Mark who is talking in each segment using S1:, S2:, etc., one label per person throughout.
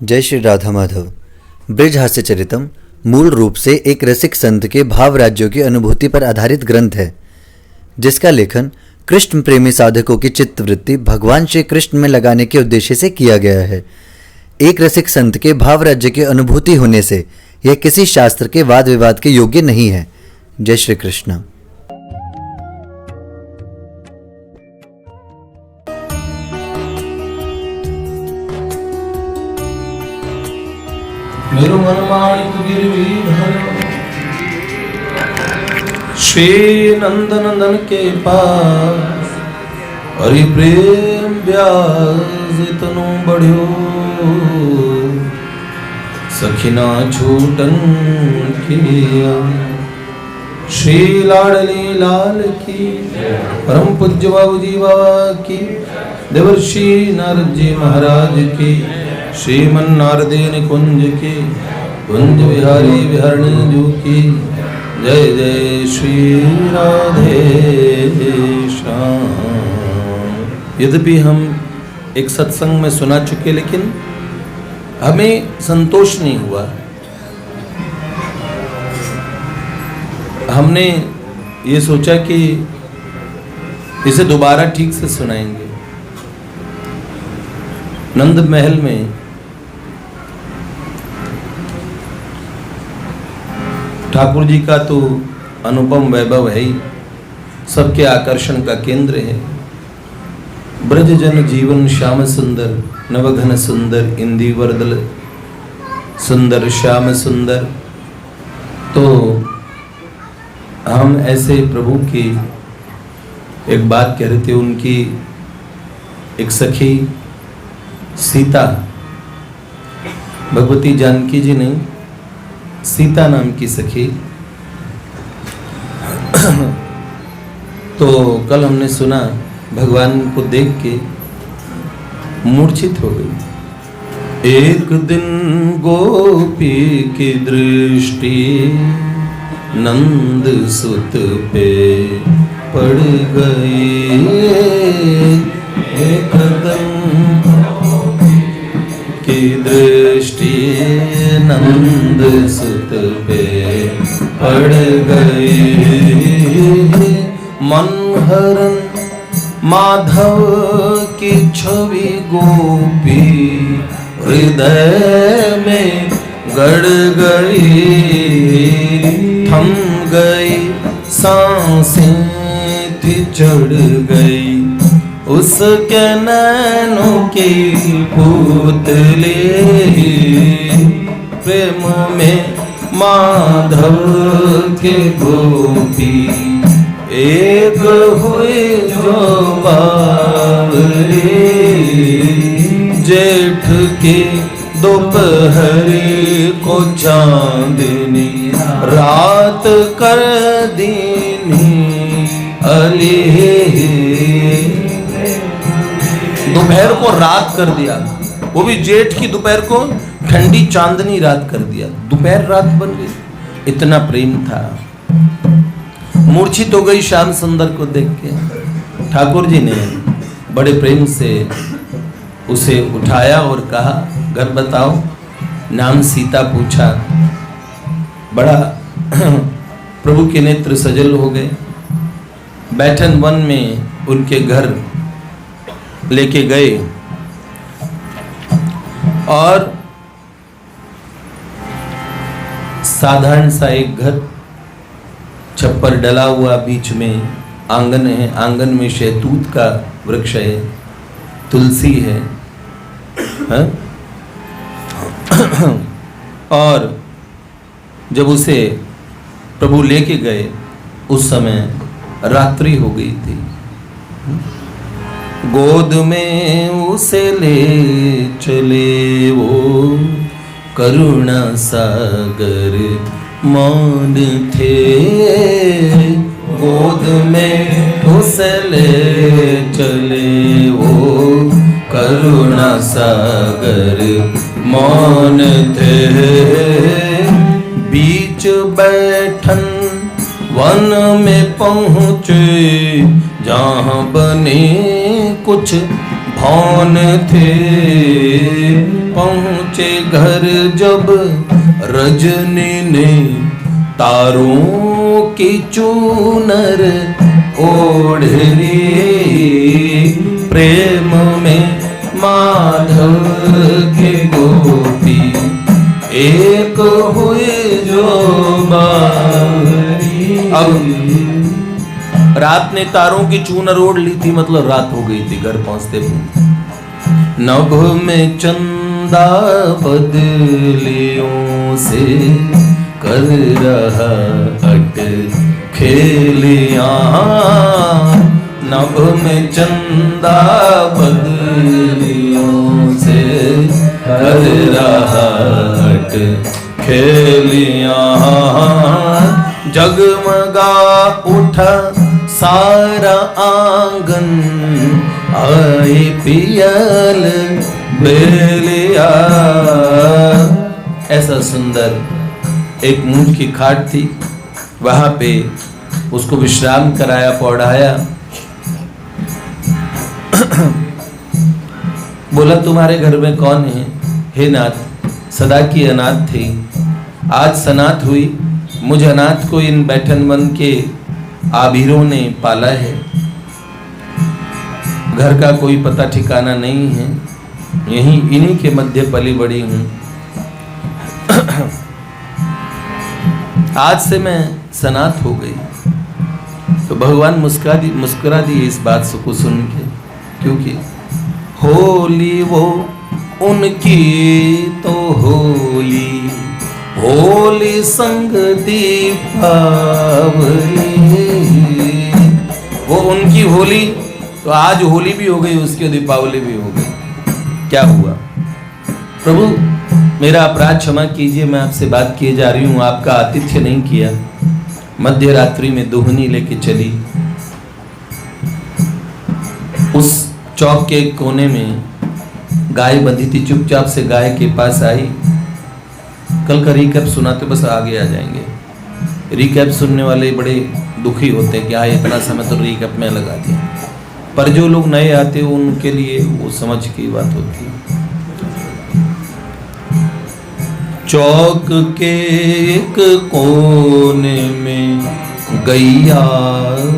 S1: जय श्री राधा माधव। ब्रज हास्य चरितम मूल रूप से एक रसिक संत के भाव राज्यों की अनुभूति पर आधारित ग्रंथ है, जिसका लेखन कृष्ण प्रेमी साधकों की चित्तवृत्ति भगवान श्री कृष्ण में लगाने के उद्देश्य से किया गया है। एक रसिक संत के भाव राज्य की अनुभूति होने से यह किसी शास्त्र के वाद विवाद के योग्य नहीं है। जय श्री कृष्ण।
S2: मेरो मन माणिक गिरवीधर श्री नंद नंदन के पास हरि प्रेम ब्याज तनु बढ़ियो सखिना छूटन किया श्री लाडली लाल की परम पूज्य बाबूजी बाबा की देवर्षि नारद जी महाराज की श्रीमन नारदीन कुंज की कुंज विहारी विहरणी जू की जय जय श्री राधे श्याम। यद्यपि हम एक सत्संग में सुना चुके, लेकिन हमें संतोष नहीं हुआ। हमने ये सोचा कि इसे दोबारा ठीक से सुनाएंगे। नंद महल में ठाकुर जी का तो अनुपम वैभव है ही, सबके आकर्षण का केंद्र है। ब्रज जन जीवन श्याम सुंदर नवघन सुंदर इंदिवरदल सुंदर श्याम सुंदर। तो हम ऐसे प्रभु की एक बात कह रहे थे। उनकी एक सखी सीता, भगवती जानकी जी नहीं, सीता नाम की सखी। तो कल हमने सुना भगवान को देख के मूर्छित हो गई। एक दिन गोपी की दृष्टि नंद सुत पे पड़ गई। एक दिन की दृष्टि नंद सुत पे पड़ गई। मनहरन माधव की छवि गोपी हृदय में गड़ गई। थम गई सांसें थी चढ़ गई उसके नैनों की पुतली। प्रेम में माधव के गोपी एक हुए जो बावली। जेठ की दोपहरी को चांदनी रात कर दीनी अली। दोपहर को रात कर दिया, वो भी जेठ की दोपहर को ठंडी चांदनी रात कर दिया। दोपहर रात बन गई, इतना प्रेम था। मूर्छित हो गई श्याम सुंदर को देख के। ठाकुर जी ने बड़े प्रेम से उसे उठाया और कहा, घर बताओ। नाम सीता पूछा। बड़ा प्रभु के नेत्र सजल हो गए। बैठन वन में उनके घर लेके गए और साधारण सा एक घर, छप्पर डला हुआ, बीच में आंगन है। आंगन में शहतूत का वृक्ष है, तुलसी है, हाँ? और जब उसे प्रभु लेके गए उस समय रात्रि हो गई थी। गोद में उसे ले चले वो करुणा सागर मौन थे। गोद में उसे ले चले वो करुणा सागर मौन थे। बीच बैठन वन में पहुँचे जहाँ बने कुछ भौन थे। पहुँचे घर जब रजनी ने तारों की चूनर ओढ़ ली। प्रेम में माधव के गोपी एक हुए जो बारी। अब रात ने तारों की चूनर ओढ़ ली थी, मतलब रात हो गई थी घर पहुंचते। नभ में चंदा बदलियों से कर रहा अट खेलियां। नभ में चंदा बदलियों से कर रहा अट खेलियां। जगमगा उठा सारा आंगन, आए पियल बेलिया। ऐसा सुंदर एक मूंग की खाट थी, वहां पे उसको विश्राम कराया, पौढ़ाया। बोला तुम्हारे घर में कौन है? हे नाथ, सदा की अनाथ थी, आज सनाथ हुई। मुझ अनाथ को इन बैठन मन के आभीरों ने पाला है। घर का कोई पता ठिकाना नहीं है, यहीं इन्हीं के मध्य पली बड़ी हूं। आज से मैं सनाथ हो गई। तो भगवान मुस्कुरा दिए इस बात को सुन के, क्योंकि होली वो उनकी तो होली, होली संग दीपावली। वो उनकी होली, तो आज होली भी हो गई, उसकी दीपावली भी हो गई। क्या हुआ? प्रभु मेरा अपराध क्षमा कीजिए, मैं आपसे बात किए जा रही हूँ, आपका आतिथ्य नहीं किया। मध्य रात्रि में दोहनी लेके चली, उस चौक के कोने में गाय बंधी थी, चुपचाप से गाय के पास आई। कल का रिकैप सुनाते बस आगे आ जाएंगे। रिकैप सुनने वाले बड़े दुखी होते हैं कि हाँ इतना समय तो रिकैप में लगा दिया, पर जो लोग नए आते हैं उनके लिए वो समझ की बात होती है। चौक के एक कोने में गैया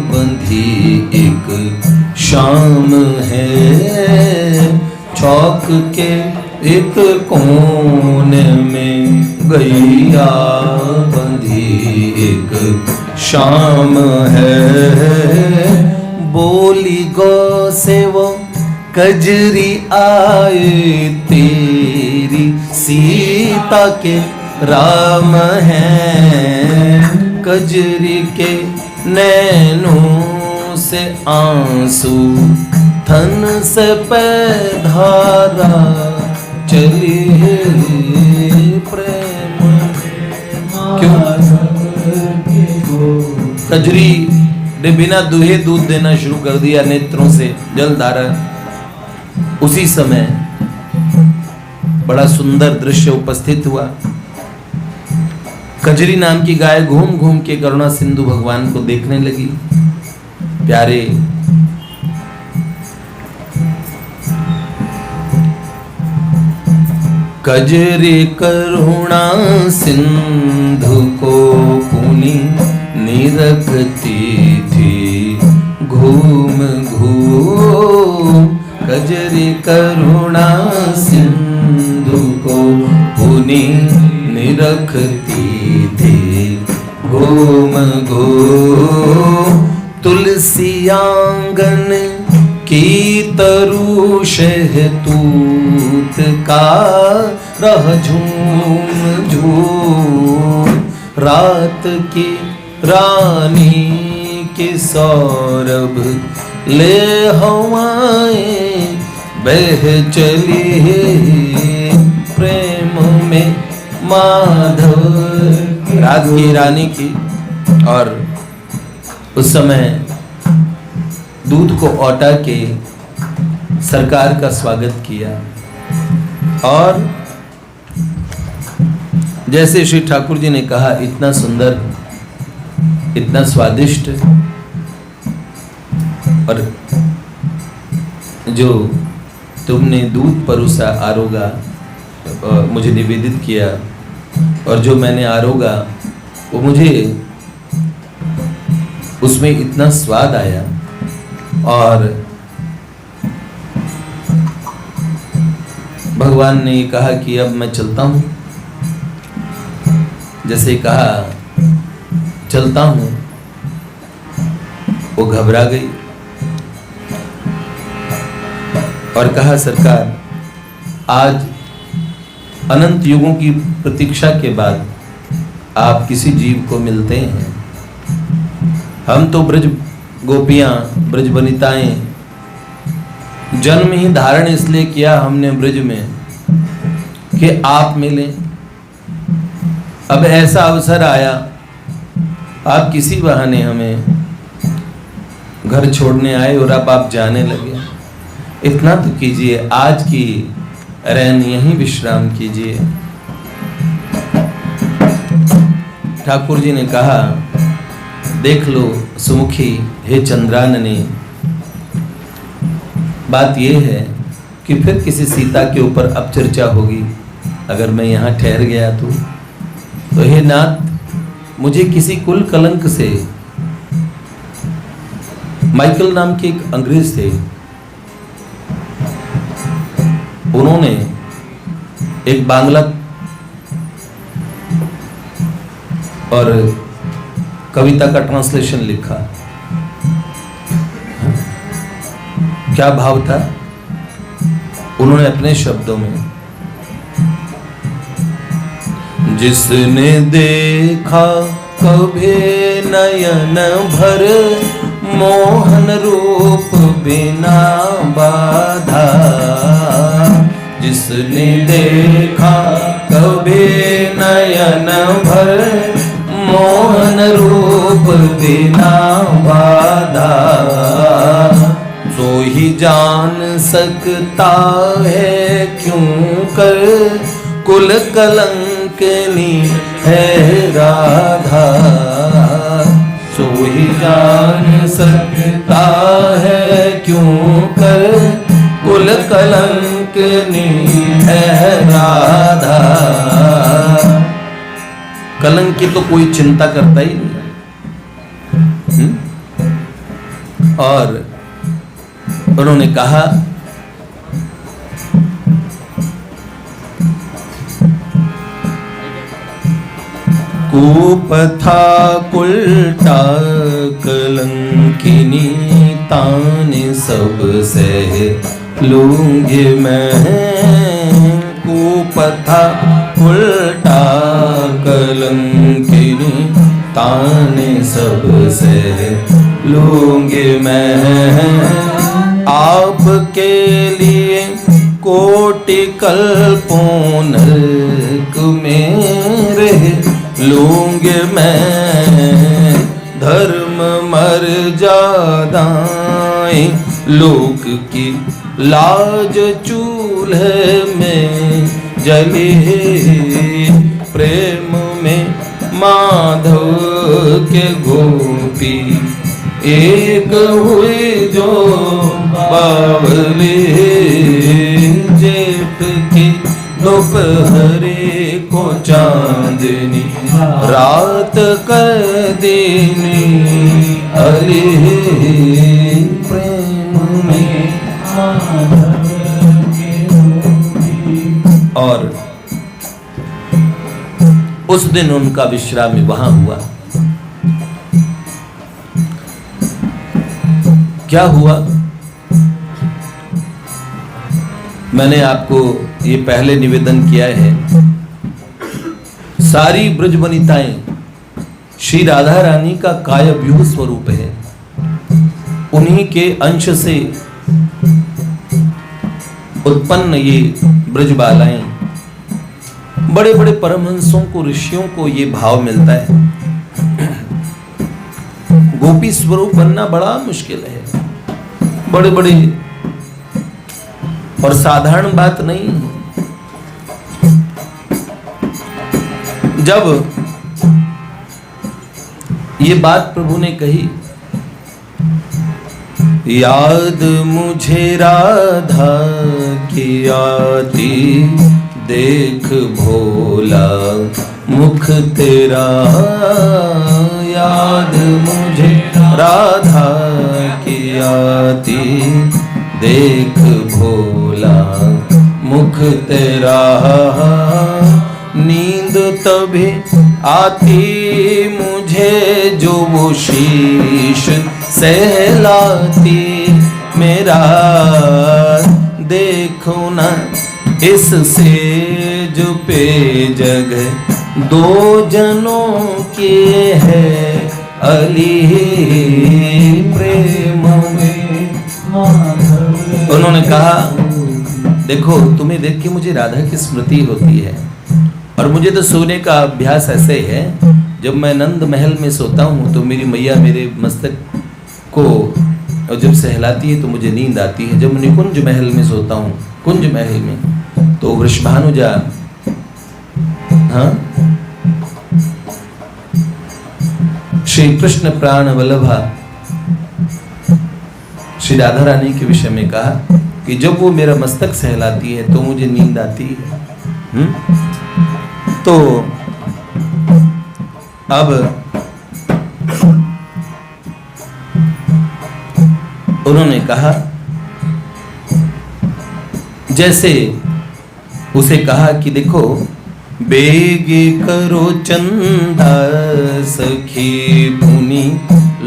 S2: बंधी एक शाम है। चौक के एक कोने में गैया बंधी एक शाम है। बोली गो से वो कजरी आए, तेरी सीता के राम हैं। कजरी के नैनों से आंसू, थन से पैधारा चली है प्रेम। क्यों? कजरी ने बिना दुहे दूध देना शुरू कर दिया, नेत्रों से जलधारा। उसी समय बड़ा सुंदर दृश्य उपस्थित हुआ। कजरी नाम की गाय घूम घूम के करुणा सिंधु भगवान को देखने लगी। प्यारे कजरी करुणा सिंधु को पुनी निरखती थी घूम घूम। कजरी करुणा सिंधु को पुनी निरखती थी घूम घूम। तुलसी आंगन की तरु शहतूत का रह झूम झूम। रात की रानी के सौरभ ले हवाएं बह चली प्रेम में माधव। रात की रानी की, और उस समय दूध को औटा के सरकार का स्वागत किया। और जैसे श्री ठाकुर जी ने कहा, इतना सुंदर, इतना स्वादिष्ट, और जो तुमने दूध परोसा आरोगा, मुझे निवेदित किया, और जो मैंने आरोगा वो मुझे उसमें इतना स्वाद आया, और भगवान ने कहा कि अब मैं चलता हूँ। जैसे कहा चलता हूँ, वो घबरा गई और कहा सरकार, आज अनंत युगों की प्रतीक्षा के बाद आप किसी जीव को मिलते हैं। हम तो ब्रज गोपियां, ब्रज वनिताएं, जन्म ही धारण इसलिए किया हमने ब्रज में कि आप मिले। अब ऐसा अवसर आया, आप किसी बहाने हमें घर छोड़ने आए और अब आप जाने लगे। इतना तो कीजिए, आज की रैन यहीं विश्राम कीजिए। ठाकुर जी ने कहा, देख लो सुमुखी, हे चंद्राननी, बात यह है कि फिर किसी सीता के ऊपर अब चर्चा होगी अगर मैं यहाँ ठहर गया तो हे नाथ, मुझे किसी कुल कलंक से, माइकल नाम के एक अंग्रेज थे, उन्होंने एक बांग्ला और कविता का ट्रांसलेशन लिखा। क्या भाव था? उन्होंने अपने शब्दों में, जिसने देखा कभी नयन भर मोहन रूप बिना बाधा, जिसने देखा कभी नयन भर मोहन रूप बिना बाधा, तो ही जान सकता है क्यों कर कुल कलंकनी है राधा, तो ही जान सकता है क्यों कर कुल कलंकनी है राधा। कलंक की तो कोई चिंता करता ही नहीं। और उन्होंने कहा, कूप था उल्टा कलंकिनी, ताने सब सह लूंगी मैं। कूप था उल्टा कलंकिनी, ताने सब सह लूंगी मैं। आपके लिए कोटि कल्पों नरक में रह लूंगे मैं। धर्म मर्यादाएं लोक की लाज चूल्हे में जले, प्रेम में माधव के गोपी एक हुए जो बावले। जेठ की दोपहरे को चांदनी रात कर देनी, अरे प्रेम में माधव के गोपी। और उस दिन उनका विश्राम वहां हुआ। क्या हुआ? मैंने आपको ये पहले निवेदन किया है, सारी ब्रज वनिताएं श्री राधा रानी का कायव्यूह स्वरूप है। उन्हीं के अंश से उत्पन्न ये ब्रज बालाएं, बड़े बड़े परमहंसों को, ऋषियों को ये भाव मिलता है। गोपी स्वरूप बनना बड़ा मुश्किल है, बड़े बड़े, और साधारण बात नहीं है। जब ये बात प्रभु ने कही याद मुझे राधा की आती, देख भोला मुख तेरा। याद मुझे राधा की आती, देख भोला मुख तेरा। नींद तभी आती मुझे जो वो शीश सहलाती मेरा। देखो न इससे जो पे जगह दो जनों के है अली प्रेम में। उन्होंने कहा देखो तुम्हें देख के मुझे राधा की स्मृति होती है, और मुझे तो सोने का अभ्यास ऐसे है, जब मैं नंद महल में सोता हूँ तो मेरी मैया मेरे मस्तक को जब सहलाती है तो मुझे नींद आती है। जब मैं निकुंज महल में सोता हूँ, कुंज महल में, तो वृषभानुजा श्री कृष्ण प्राण वल्लभा श्री राधा रानी के विषय में कहा कि जब वो मेरा मस्तक सहलाती है तो मुझे नींद आती है। तो अब उन्होंने कहा, जैसे उसे कहा कि देखो बेगी करो चंदा सखी पुनी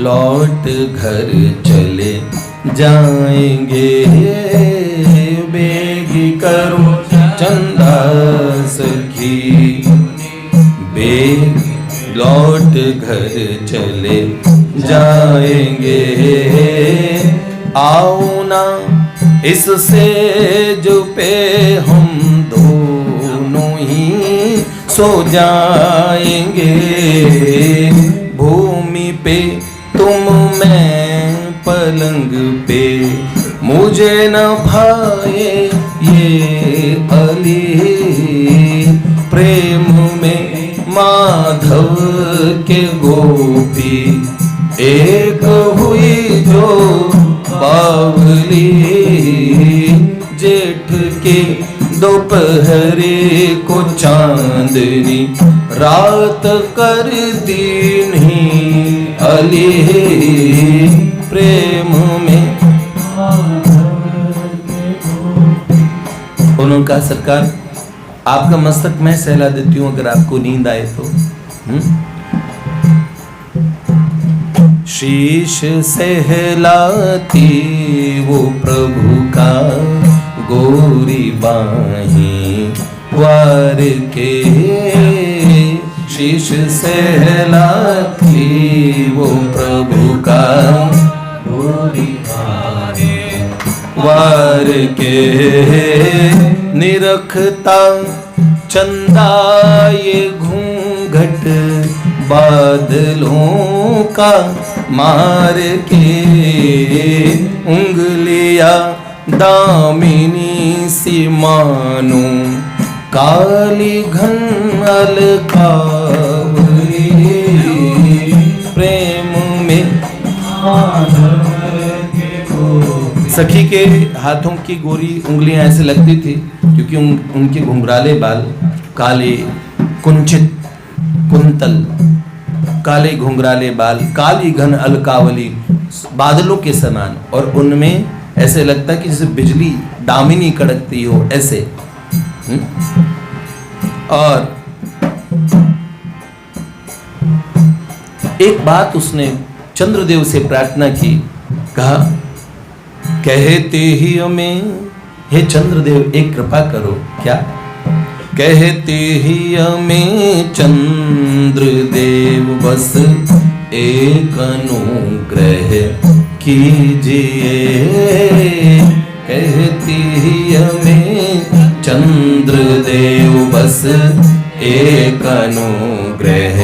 S2: लौट घर चले जाएंगे। बेगी करो चंदा सखी बेग लौट घर चले जाएंगे। आओ ना इससे जो पे हम दोनों ही सो जाएंगे। भूमि पे तुम मैं पलंग पे, मुझे न भाए ये अली प्रेम में माधव के गोपी एक हुई जो बावली। जेठ के दोपहरे को चांदनी रात कर दीनी अली प्रेम में। उन्होंने कहा सरकार आपका मस्तक मैं सहला देती हूँ अगर आपको नींद आए तो। शीश सहलाती वो प्रभु का गोरी बाहीं वार के। शीश सहलाती वो प्रभु का गोरी बाहीं वार के। निरखता चंदा ये घूंघट बादलों का मार के। उंगलियां दामिनी सी मानो काली घन अलकावली प्रेम में। सखी के हाथों की गोरी उंगलियां ऐसे लगती थी क्योंकि उनके घुंघराले बाल काले कुंचित कुंतल, काले घुंघराले बाल, काली घन अलकावली बादलों के समान, और उनमें ऐसे लगता है कि जैसे बिजली दामिनी कड़कती हो ऐसे। और एक बात उसने चंद्रदेव से प्रार्थना की, कहा कहते ही हमें हे चंद्रदेव एक कृपा करो। क्या? कहते ही हमें चंद्रदेव बस एक अनुग्रह कीजिए। कहती ही हमें चंद्रदेव बस एक अनुग्रह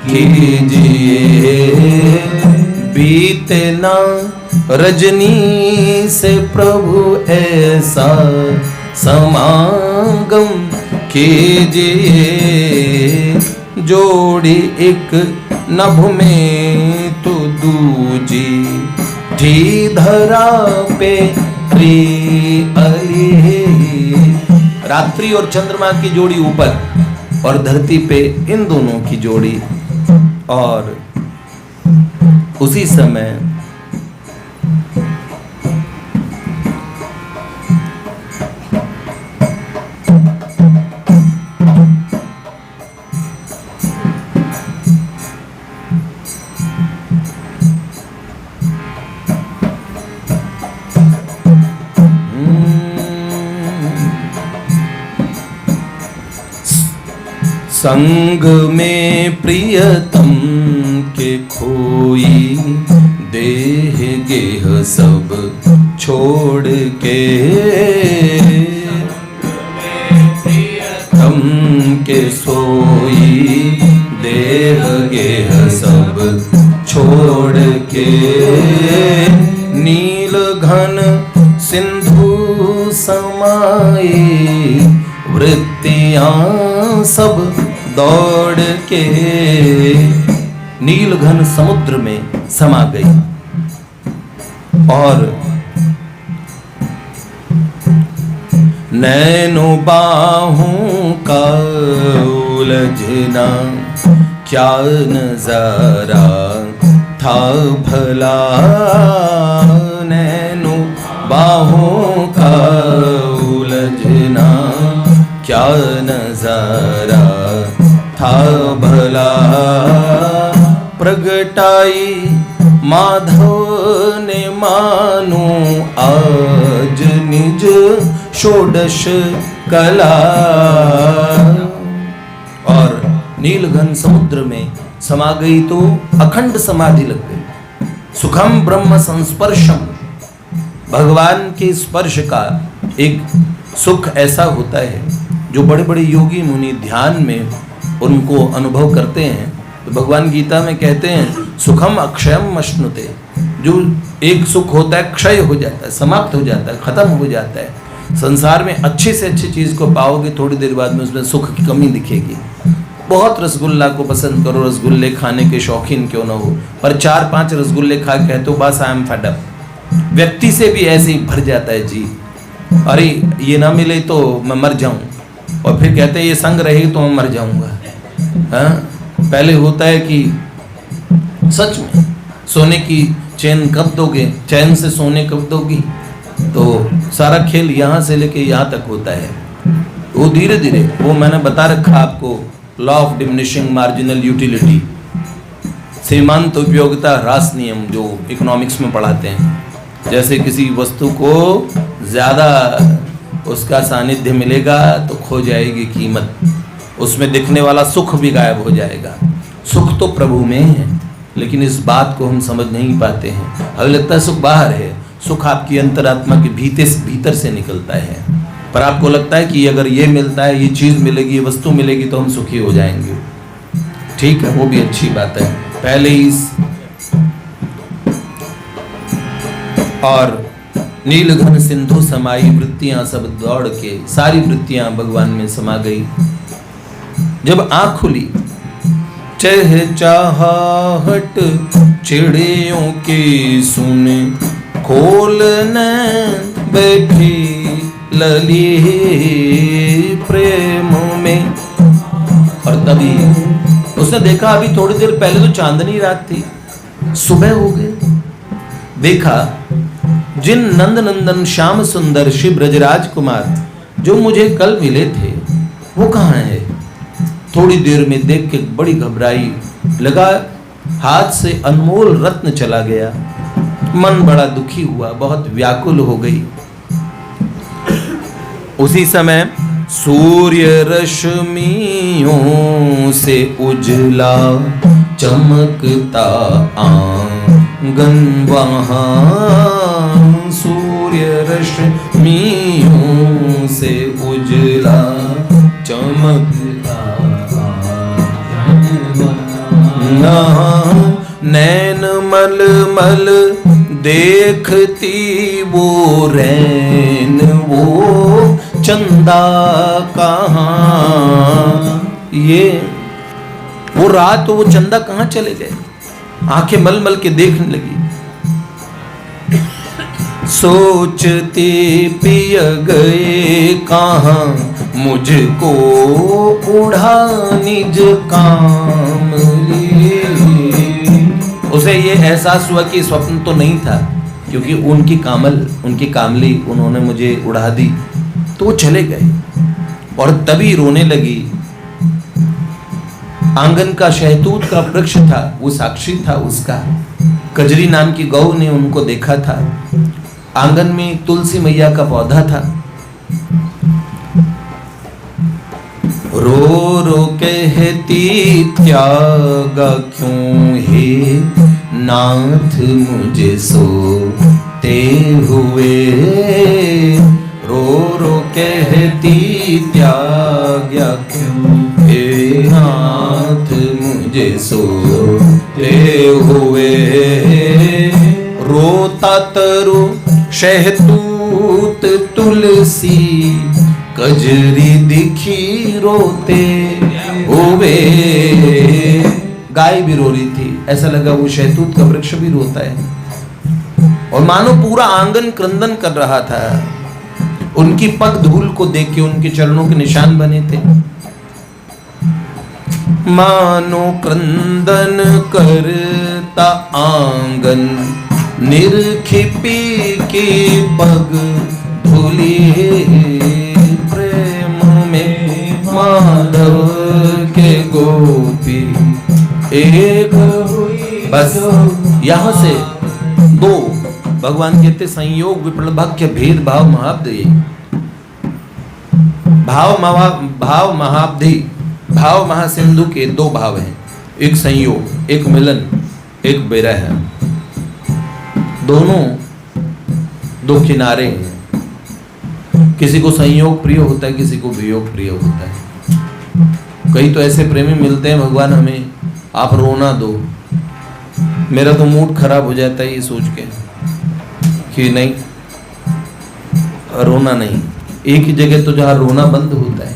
S2: कीजिए। बीते ना रजनी से प्रभु ऐसा समागम कीजिए। जोड़ी एक नभ में तो दूजी थी धरा पे रात्रि और चंद्रमा की जोड़ी ऊपर और धरती पे इन दोनों की जोड़ी। और उसी समय संग में प्रियतम के खोई, देह गेह सब छोड़ के, प्रियतम के सोई, देह गेह सब छोड़ के, नील घन सिंधु समाए, वृत्तियां सब दौड़ के नील घन समुद्र में समा गई। और नैनो बाहों का उलझना क्या नजारा था भला, नैनो बाहों का उलझना क्या नजारा था भला, प्रगटाई माधव ने मानो आज निज षोडश कला। और नीलघन समुद्र में समा गई तो अखंड समाधि लग गई। सुखम ब्रह्म संस्पर्शम, भगवान के स्पर्श का एक सुख ऐसा होता है जो बड़े बड़े योगी मुनि ध्यान में उनको अनुभव करते हैं। तो भगवान गीता में कहते हैं सुखम अक्षयम अश्नुते, जो एक सुख होता है क्षय हो जाता है, समाप्त हो जाता है, खत्म हो जाता है। संसार में अच्छे से अच्छी चीज को पाओगे, थोड़ी देर बाद में उसमें सुख की कमी दिखेगी। बहुत रसगुल्ला को पसंद करो, रसगुल्ले खाने के शौकीन क्यों ना हो, पर 4-5 रसगुल्ले खा के कहते हो बस आई एम फेड अप। व्यक्ति से भी ऐसे ही भर जाता है जी, अरे ये ना मिले तो मैं मर जाऊं, और फिर कहते हैं ये संग रहे तो मैं मर जाऊंगा। हाँ, पहले होता है कि सच में सोने की चैन कब दोगे, चैन से सोने कब दोगी, तो सारा खेल यहाँ से लेके यहाँ तक होता है। वो धीरे धीरे, वो मैंने बता रखा आपको, law of diminishing marginal utility, सीमांत उपयोगिता ह्रास नियम, जो इकोनॉमिक्स में पढ़ाते हैं। जैसे किसी वस्तु को ज़्यादा उसका सानिध्य मिलेगा तो खो जाएगी कीमत, उसमें दिखने वाला सुख भी गायब हो जाएगा। सुख तो प्रभु में है, लेकिन इस बात को हम समझ नहीं पाते हैं। हमें लगता है सुख बाहर है, सुख आपकी अंतरात्मा के भीतर से निकलता है। पर आपको लगता है कि अगर ये मिलता है, ये चीज़ मिलेगी, ये वस्तु मिलेगी तो हम सुखी हो जाएंगे। ठीक है, वो भी अच्छी बात है। पहले ही और नीलघन सिंधु समाई, वृत्तियां सब दौड़ के, सारी वृत्तियां भगवान में समा गई। जब आँख खुली, चहचहाहट चिड़ियों की सुने, खोलने बैठी लली प्रेम में। और तभी उसने देखा, अभी थोड़ी देर पहले तो चांदनी रात थी, सुबह हो गई। देखा जिन नंद नंदन श्याम सुंदर शिव ब्रजराज कुमार जो मुझे कल मिले थे वो कहाँ है। थोड़ी देर में देख के बड़ी घबराई, लगा हाथ से अनमोल रत्न चला गया। मन बड़ा दुखी हुआ, बहुत व्याकुल हो गई। उसी समय सूर्य रश्मियों से उजला चमकता आंगन वहां, सूर्य रश्मियों से उजला चमकता नैन मल मल देखती वो रैन, वो चंदा कहाँ, ये वो रात वो चंदा कहाँ चले गए। आंखें मल मल के देखने लगी। सोचते पिय गए कहाँ, मुझको उड़ा निज काम लिए। उसे ये एहसास हुआ कि स्वप्न तो नहीं था, क्योंकि उनकी कामली उन्होंने मुझे उड़ा दी। तो वो चले गए और तभी रोने लगी। आंगन का शहतूत का वृक्ष था, वो साक्षी था उसका। कजरी नाम की गौ ने उनको देखा था। आंगन में तुलसी मैया का पौधा था। रो रो कहती त्यागा क्यों हे नाथ मुझे सोते हुए। रो रो कहती त्यागा क्यों हे नाथ मुझे सोते हुए। रोता तरु शहतूत तुलसी, कजरी दिखी रोते हुए। गाय भी रो रही थी, ऐसा लगा वो शहतूत का वृक्ष भी रोता है। और मानो पूरा आंगन क्रंदन कर रहा था। उनकी पग धूल को देख के उनके चरणों के निशान बने थे। मानो क्रंदन करता आंगन, निर्खिपी की पग धूली। प्रेम में माधव के गोपी एक। बस यहां से दो भगवान कहते संयोग विप्लभक्य भेद भाव महाब्धि। भाव महाब्धि, भाव महासिंधु के दो भाव हैं, एक संयोग, एक मिलन, एक विरह है। दोनों दो किनारे हैं। किसी को संयोग प्रिय होता है, किसी को वियोग प्रिय होता है। कई तो ऐसे प्रेमी मिलते हैं, भगवान हमें आप रोना दो। मेरा तो मूड खराब हो जाता है ये सोच के कि नहीं, रोना नहीं। एक ही जगह तो जहाँ रोना बंद होता है।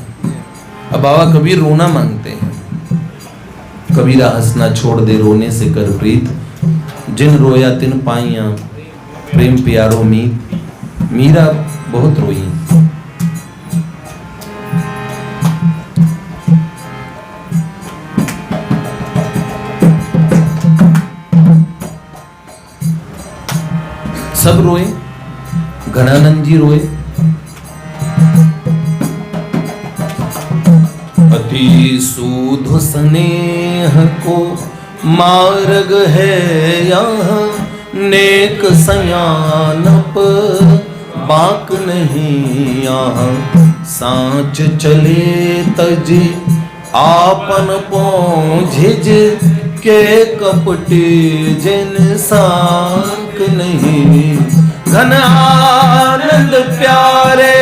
S2: अब बाबा कबीर रोना मांगते हैं। कबीरा हंसना छोड़ दे, रोने से कर प्रीत। जिन रोया तिन पाइया, प्रेम प्यारो मीत। मीरा बहुत रोई। सब रोए, घनानंद जी रोए। अति सूध स्नेह को मार्ग है यहाँ, नेक सयानप बाक नहीं यहाँ। सांच चले तज आपन पहुँझिज, के कपटी जिन सांक नहीं। घन आनंद प्यारे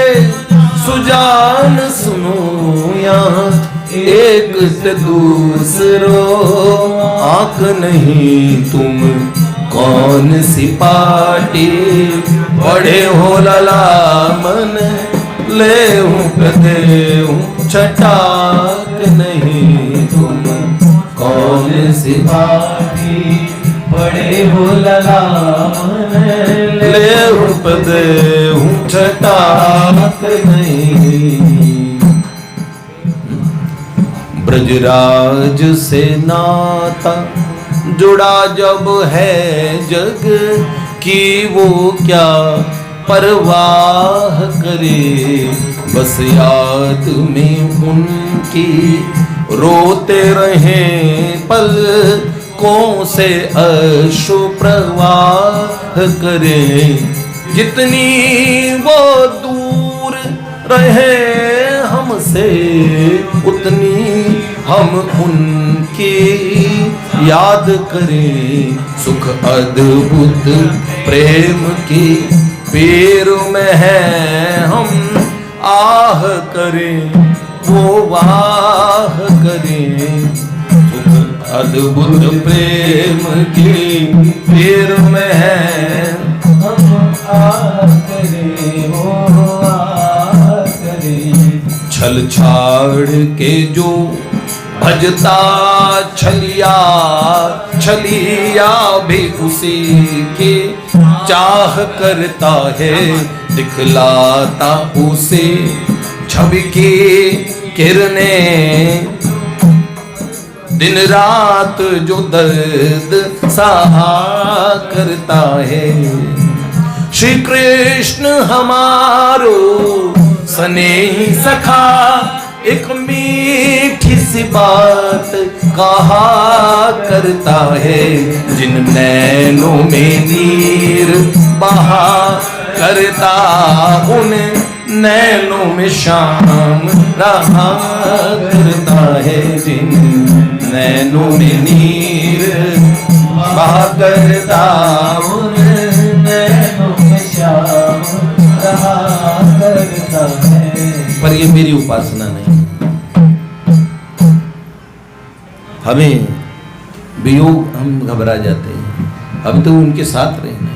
S2: सुजान सुनो यहाँ, एक से दूसरो आंक नहीं। तुम कौन सी पाटी पढ़े हो लला मन, ले हूँ छटाक नहीं। तुम कौन सी पाटी पढ़े हो लला मन, ले हूँ छटाक नहीं। ब्रजराज से नाता जुड़ा जब है जग की, वो क्या परवाह करे। बस याद में उनकी रोते रहे पल, कौन से अश्रु प्रवाह करे। जितनी वो दूर रहे हमसे, उतनी हम उनकी याद करें। सुख अद्भुत प्रेम की पीर में है हम आह करें, वो वाह करें। सुख अद्भुत प्रेम की पीर में है हम आह करें, वो आह करें। छल छाड़ के जो भजता छलिया, छलिया भी उसी के चाह करता है दिखलाता उसे छवि की किरणें, दिन रात जो दर्द सहा करता है। श्री कृष्ण हमारो स्नेही सखा एक मीठी सी बात कहा करता है, जिन नैनों में नीर बहा करता उन नैनों में शाम रहा करता है, जिन नैनों में नीर बहा करता उन नैनों में शाम रहा करता है। पर ये मेरी उपासना नहीं, हमें वियोग हम घबरा जाते हैं, अब तो उनके साथ रहना है।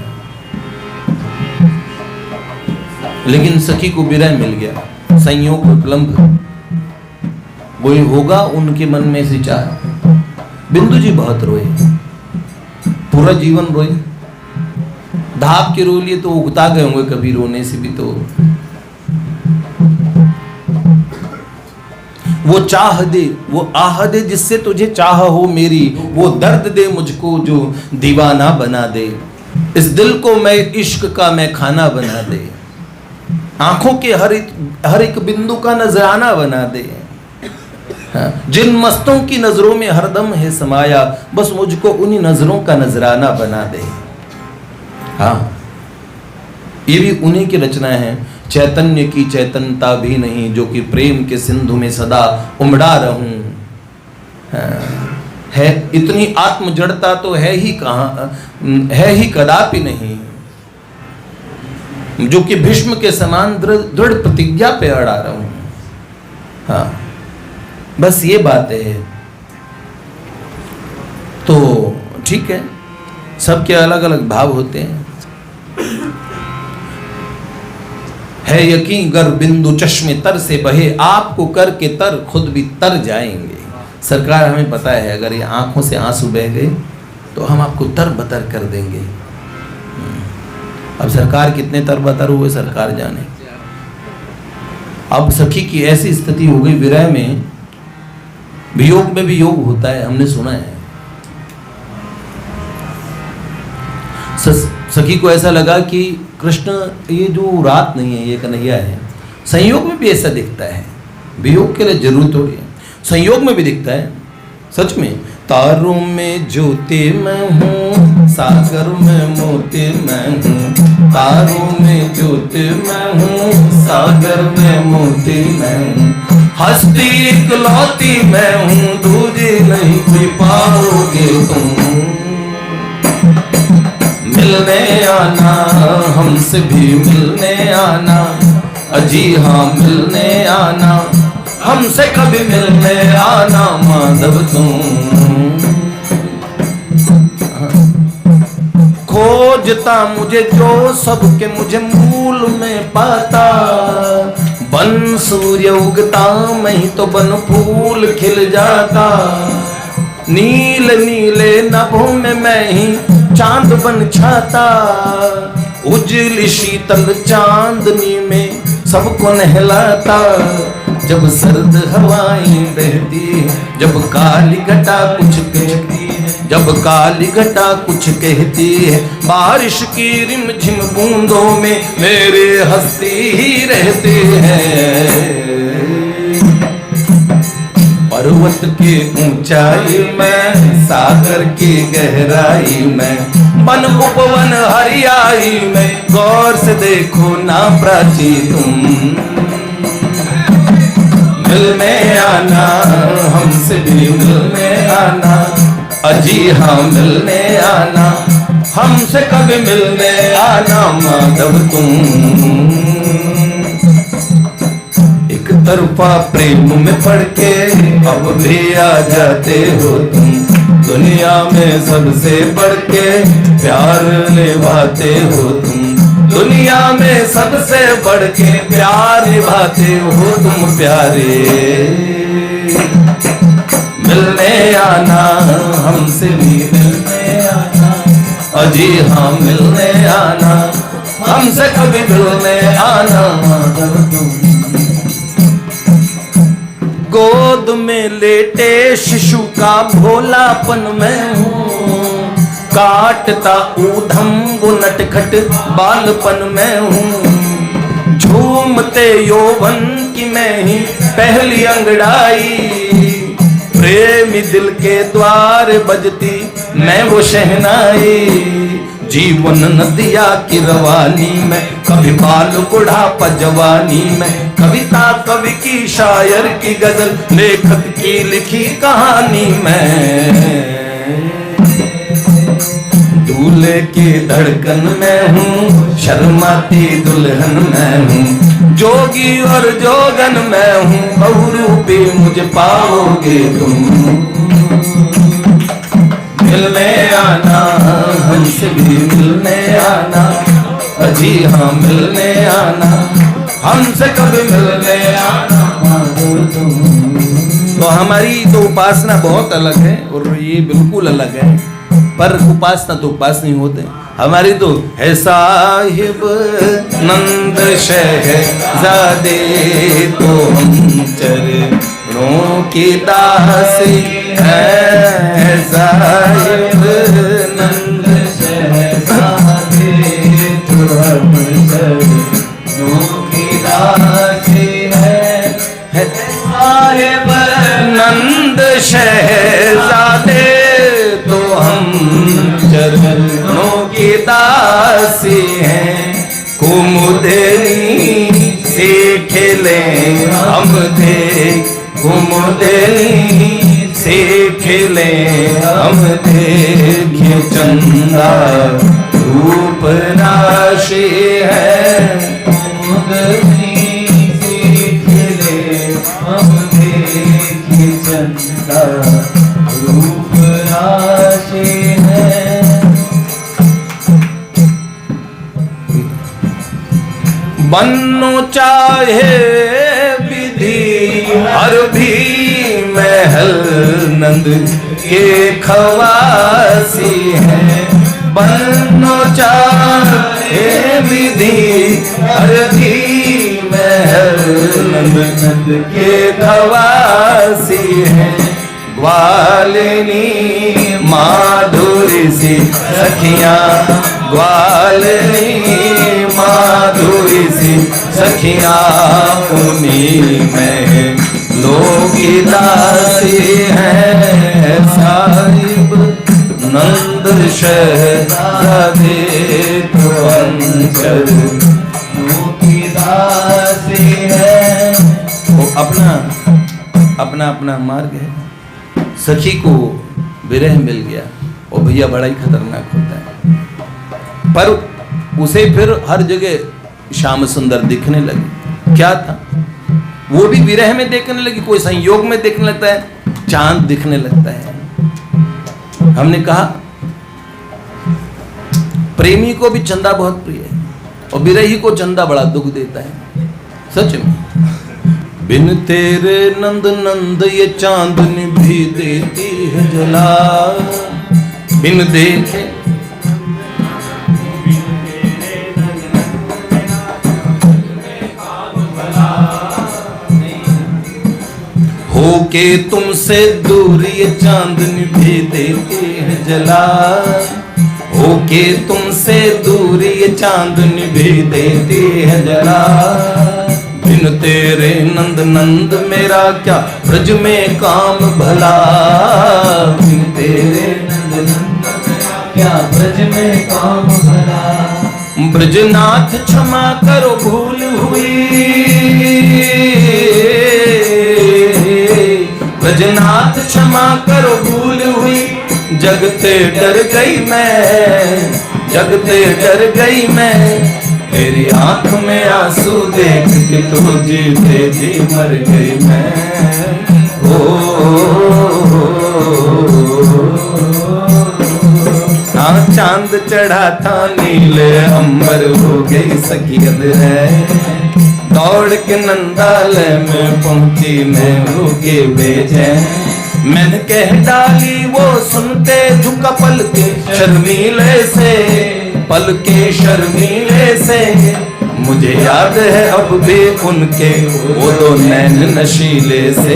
S2: लेकिन सखी को विरह मिल गया, संयोग उपलम्ब, वही होगा उनके मन में से चाह। बिंदु जी बहुत रोए, पूरा जीवन रोए, धाप के रो लिए तो उगता गए होंगे कभी रोने से भी। तो वो चाह दे, वो आह दे जिससे तुझे चाह हो मेरी, वो दर्द दे मुझको जो दीवाना बना दे, इस दिल को मैं इश्क का मैं खाना बना दे, आंखों के हर एक बिंदु का नजराना बना दे। जिन मस्तों की नजरों में हरदम है समाया, बस मुझको उन्हीं नजरों का नजराना बना दे। हाँ, ये भी उन्हीं की रचना है। चैतन्य की चैतनता भी नहीं, जो कि प्रेम के सिंधु में सदा उमड़ा रहूं। है इतनी आत्म जड़ता तो है ही कहाँ, है ही कदापि नहीं, जो कि भीष्म के समान दृढ़ प्रतिज्ञा पे अड़ा रहूं। हाँ, बस ये बात है। तो ठीक है, सबके अलग अलग भाव होते हैं। है यकीन गर बिंदु चश्मे तर से बहे, आपको करके तर खुद भी तर जाएंगे। सरकार हमें पता है, अगर ये आंखों से आंसू बह गए तो हम आपको तर बतर कर देंगे। अब सरकार कितने तर बतर हुए सरकार जाने। अब सखी की ऐसी स्थिति हो गई, विरह में, वियोग में भी योग होता है, हमने सुना है। सखी को ऐसा लगा कि कृष्ण ये जो रात नहीं है, ये कन्हैया है। संयोग में भी ऐसा दिखता है, वियोग के लिए जरूर थोड़ी है, संयोग में भी दिखता है सच में। तारों में ज्योति मैं हूँ, सागर में मोती मैं हूँ, तारों में ज्योति मैं हूँ, सागर में मोती मैं हूँ, हस्ती इकलौती मैं हूँ, दूजी नहीं कोई पाओगे तुम। मिलने आना, हमसे भी मिलने आना, अजी हाँ मिलने आना, हमसे कभी मिलने आना माधव तुम। खोजता मुझे जो सबके मुझे मूल में पाता, बन सूर्य उगता मैं ही तो बन फूल खिल जाता, नील नीले नभों में मैं ही चांद बन छाता, उजली शीतल चांदनी में सबको नहलाता। जब सर्द हवाएं बहती, जब काली घटा कुछ कहती है, जब काली घटा कुछ कहती है, बारिश की रिमझिम बूंदों में मेरे हंसते ही रहते हैं। पर्वत की ऊंचाई में, सागर की गहराई में, वन उपवन हरियाई में, गौर से देखो ना प्राची तुम। मिलने आना, हमसे भी मिलने आना, अजी हाँ मिलने आना, हमसे कभी मिलने आना माधव तुम। एक तरफा प्रेम में पड़ के अब भी आ जाते हो तुम, दुनिया में सबसे बढ़ के प्यार निभाते हो तुम, दुनिया में सबसे बढ़ के प्यार निभाते हो तुम प्यारे। मिलने आना, हमसे भी मिलने आना, अजी जी हाँ मिलने आना, हमसे कभी मिलने आना। गोद में लेटे शिशु का भोलापन मैं हूँ, काटता ऊधम वो नटखट बालपन मैं हूँ। झूमते यौवन की मैं ही पहली अंगड़ाई, प्रेमी दिल के द्वार बजती मैं वो शहनाई। जीवन नदिया की रवानी में, कभी बाल बुढ़ापा जवानी में, कविता कवि की शायर की गजल, लेखक की लिखी कहानी में। दूल्हे की धड़कन में हूँ, शर्माती दुल्हन में हूँ, जोगी और जोगन में हूँ, बहुरूपी मुझे पाओगे तुम। मिलने आना, हमसे भी मिलने आना, अजी हाँ मिलने आना, हमसे कभी मिलने आना। तो हमारी तो उपासना बहुत अलग है और ये बिल्कुल अलग है, पर उपासना तो उपास नहीं होते। हमारी तो है साहिब नंद शहजादे तो हम चरणों की दासी है। साहिब नंद शहजादे तो हम चरणों की दासी है। साहिब नंद शहजादे तो हम चरणों की दासी हैं। कुमुदनी से खेले हम थे, कुमुदनी से खेले हम देखे चंदा रूप राशि है। कुमुदनी से खेले हम देखे चंदा रूप राशि है। बनो चाहे विधि हर भी महल नंद के खवासी है। बनो चाहे विधि हर भी महल नंद के खवासी है। ग्वालिनी माधुरी सी सखियां, ग्वालिनी माधुरी सी सखियां, उन्हीं में लोकी दासी है। साहिब नंद शहजादे तो अंचल लोकी दासी है। वो अपना अपना मार्ग है। सखी को विरह मिल गया और भैया बड़ा ही खतरनाक होता है, पर उसे फिर हर जगह श्याम सुंदर दिखने लगे। क्या था वो भी विरह में देखने लगी, कोई संयोग में देखने लगता है, चांद दिखने लगता है। हमने कहा प्रेमी को भी चंदा बहुत प्रिय है और विरही को चंदा बड़ा दुख देता है। सच में बिन तेरे नंद नंद ये चांदनी भी देती है जला। बिन देखे होके तुमसे दूर ये चांदनी भी देती है जला। होके तुमसे दूर ये चांदनी भी देती है जला। बिन तेरे नंद नंद मेरा क्या ब्रज में काम भला। बिन तेरे नंद नंद क्या ब्रज में काम भला। ब्रजनाथ क्षमा करो भूल हुई। ब्रजनाथ क्षमा करो भूल हुई। जगते डर गई मैं, जगते डर गई मैं। तेरी आंख में आंसू देख के तू जीते जी मर गई मैं। हाँ चांद चढ़ा था नीले अंबर हो गई सकियत है। दौड़ के नंदालय में पहुंची मैं होके बेचैन। मैंने कह डाली वो सुनते झुका पल के शर्मीले से, पल के शर्मीले से। मुझे याद है अब भी उनके वो दो नैन नशीले से।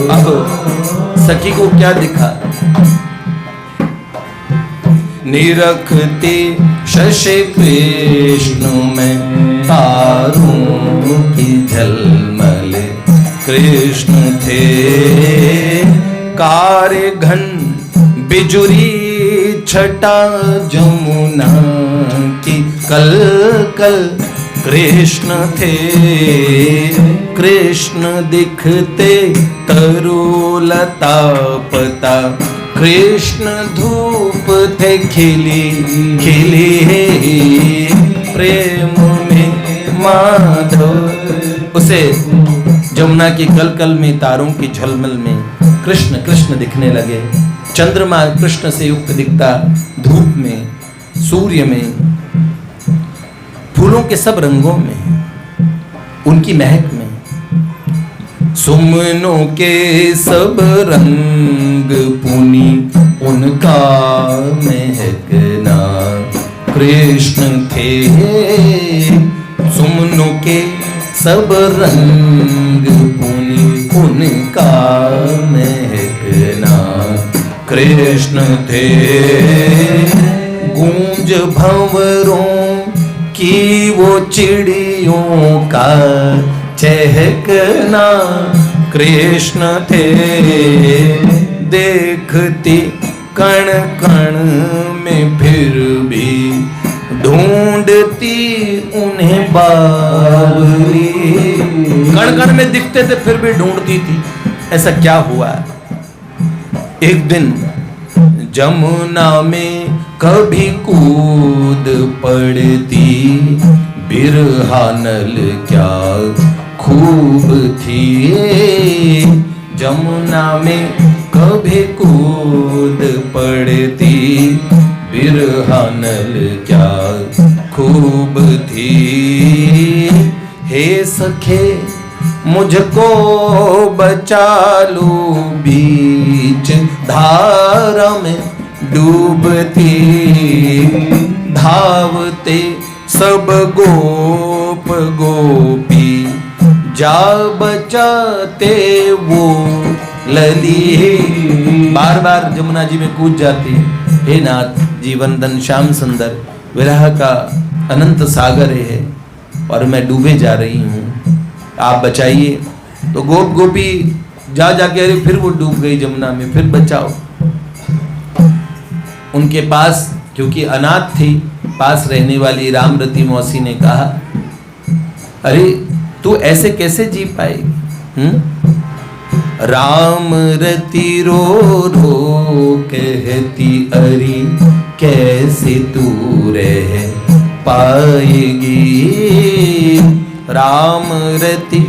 S2: अब सखी को क्या दिखा? निरखती शशि कृष्ण में तारों की झलमल कृष्ण थे। कार्य घन बिजुरी छटा जमुना की कल कल कृष्ण थे। कृष्ण दिखते तरुलता पता, कृष्ण धूप थे खिली खिली। प्रेम में माधव उसे जमुना की कलकल में तारों की झलमल में कृष्ण कृष्ण दिखने लगे। चंद्रमा कृष्ण से युक्त दिखता, धूप में, सूर्य में, फूलों के सब रंगों में, उनकी महक में। सुमनों के सब रंग पुनी उनका महकना कृष्ण थे। सुमनों के सब रंग पुनी उनका महकना कृष्ण थे। गूंज भंवरों की वो चिड़ियों का चहकना कृष्ण थे। देखती कण कण में फिर भी ढूंढती उन्हें बावली। कण कण में दिखते थे फिर भी ढूंढती थी। ऐसा क्या हुआ? एक दिन जमुना में कभी कूद पड़ती, बिरहानल क्या खूब थी। जमुना में कभी कूद पड़ती, बिरहानल क्या खूब थी। हे सखे मुझको बचा लो बीच धारा में डूबती। धावते सब गोप गोपी, जा बचाते वो लली। बार बार जमुना जी में कूद जाती। हे नाथ, जीवनदन श्याम सुंदर, विरह का अनंत सागर है और मैं डूबे जा रही हूँ, आप बचाइए। तो गोप गोपी जा जाके, अरे फिर वो डूब गई जमुना में, फिर बचाओ। उनके पास, क्योंकि अनाथ थी, पास रहने वाली रामरती मौसी ने कहा, अरे तू ऐसे कैसे जी पाएगी? राम रति रो रो कहती, अरे कैसे तू रह पाएगी। राम रति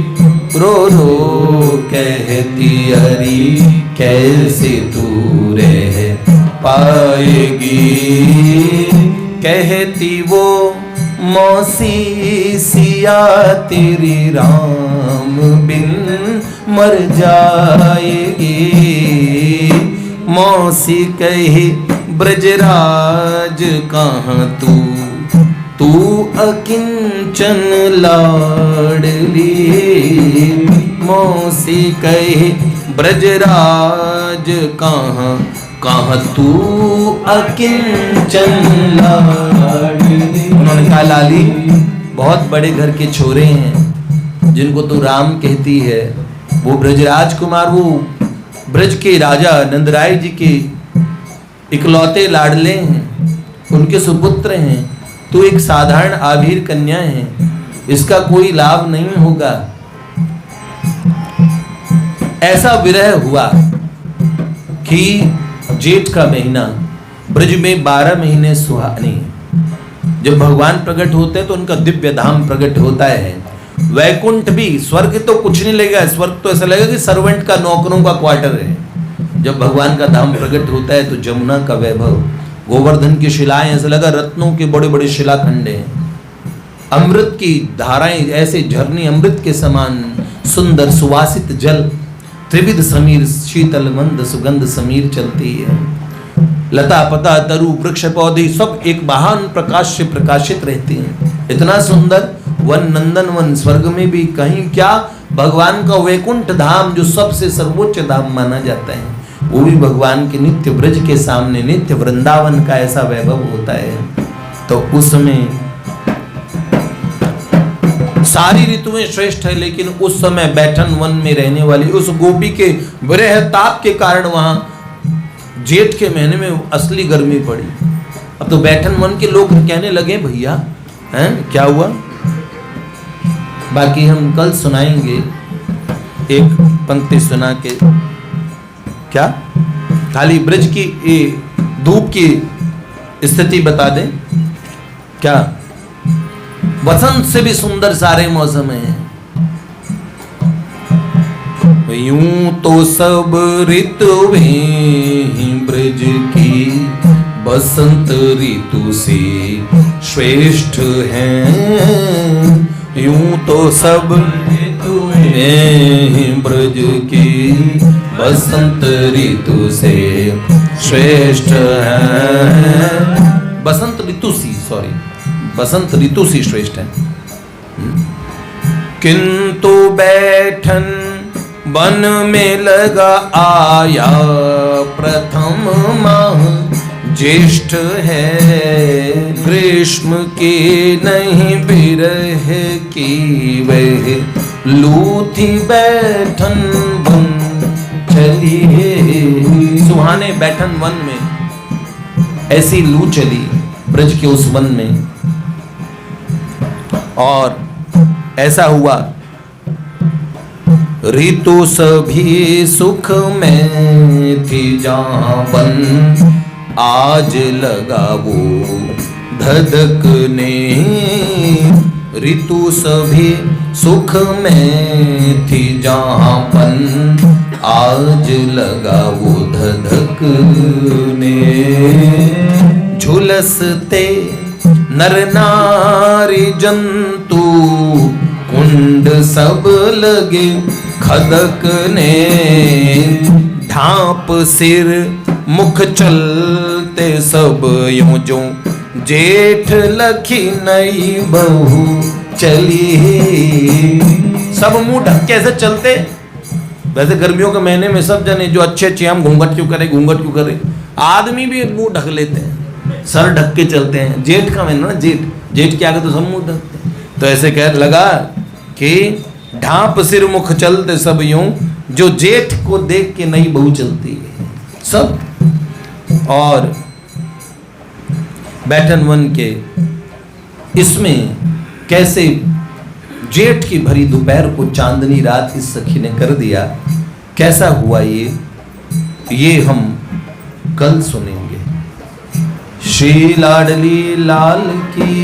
S2: रो रो कहती, अरे कैसे तू रह पाएगी। कहती वो मौसी सिया तेरी राम बिन मर जाएगी। मौसी कही ब्रजराज कहाँ तू, तू अकिंचन लाडली। मौसी कही ब्रजराज कहाँ, कहाँ तू अकिंचन लाडली। उन्होंने कहा, लाली बहुत बड़े घर के छोरे हैं जिनको तू राम कहती है, वो ब्रजराज कुमार, वो ब्रज के राजा नंदराय जी के इकलौते लाडले हैं, उनके सुपुत्र हैं। तू एक साधारण आभीर कन्या है, इसका कोई लाभ नहीं होगा। ऐसा विरह हुआ कि जेठ का महीना, ब्रज में 12 महीने सुहानी। जब भगवान प्रकट होते हैं तो उनका दिव्य धाम प्रकट होता है। वैकुंठ भी, स्वर्ग तो कुछ नहीं लगेगा, स्वर्ग तो ऐसा लगेगा कि सर्वेंट का, नौकरों का क्वार्टर है। जब भगवान का धाम प्रकट होता है तो जमुना का वैभव, गोवर्धन की शिलाएं, ऐसा लगा रत्नों के बड़े बड़े शिलाखंड हैं। अमृत की धाराएं ऐसे झरने अमृत के समान, सुंदर सुवासित जल, त्रिविध समीर शीतल मंद सुगंध समीर चलती है। लता पता तरु वृक्ष पौधे सब एक महान प्रकाश से प्रकाशित रहते हैं। इतना सुंदर वन, नंदन वन, स्वर्ग में भी कहीं क्या, भगवान का वैकुंठ धाम जो सबसे सर्वोच्च धाम माना जाता है, वो भी भगवान के नित्य ब्रज के सामने, नित्य वृंदावन का ऐसा वैभव होता है। तो उसमें सारी ऋतुएं श्रेष्ठ है, लेकिन उस समय बैठन वन में रहने वाली उस गोपी के विरह ताप के कारण वहां जेठ के महीने में असली गर्मी पड़ी। अब तो बैठन वन के लोग कहने लगे भैया हैं क्या हुआ। बाकी हम कल सुनाएंगे, एक पंक्ति सुना के क्या खाली ब्रज की धूप की स्थिति बता दें क्या। वसंत से भी सुंदर सारे मौसम हैं। यूं तो सब ऋतुएं ब्रज की बसंत ऋतु से श्रेष्ठ हैं। यूं तो सब ऋतुएं ब्रज की बसंत ऋतु से श्रेष्ठ हैं। बसंत ऋतु सी श्रेष्ठ है। किंतु बैठन वन में लगा आया प्रथम माह ज्येष्ठ है। ग्रीष्म की नहीं बिरह की वह लू थी बैठन वन चली। सुहाने बैठन वन में ऐसी लू चली ब्रज के उस वन में, और ऐसा हुआ ऋतु सभी सुख में थी जहां वन आज लगा वो धधकने। ऋतु सभी सुख में थी जहां वन आज लगा वो धधकने। झुलसते नर नारी जंतु कुंड सब लगे खदकने। ढांप सिर मुख चलते सब यूं जो जेठ लखी नई बहू चली। सब मुंह ढक कैसे चलते। वैसे गर्मियों के महीने में सब जने जो अच्छे अच्छे हम घूंघट क्यों करे, आदमी भी मुंह ढक लेते हैं, सर ढक के चलते हैं। जेठ का महीना ना, जेठ के आगे तो सब मुंह ढकते हैं। तो ऐसे कह लगा कि ढांप सिर मुख चलते सब यूं जो जेठ को देख के नई बहू चलती है सब। और बैठन वन के इसमें कैसे जेठ की भरी दोपहर को चांदनी रात इस सखी ने कर दिया, कैसा हुआ ये हम कल सुनेंगे। श्री लाडली लाल की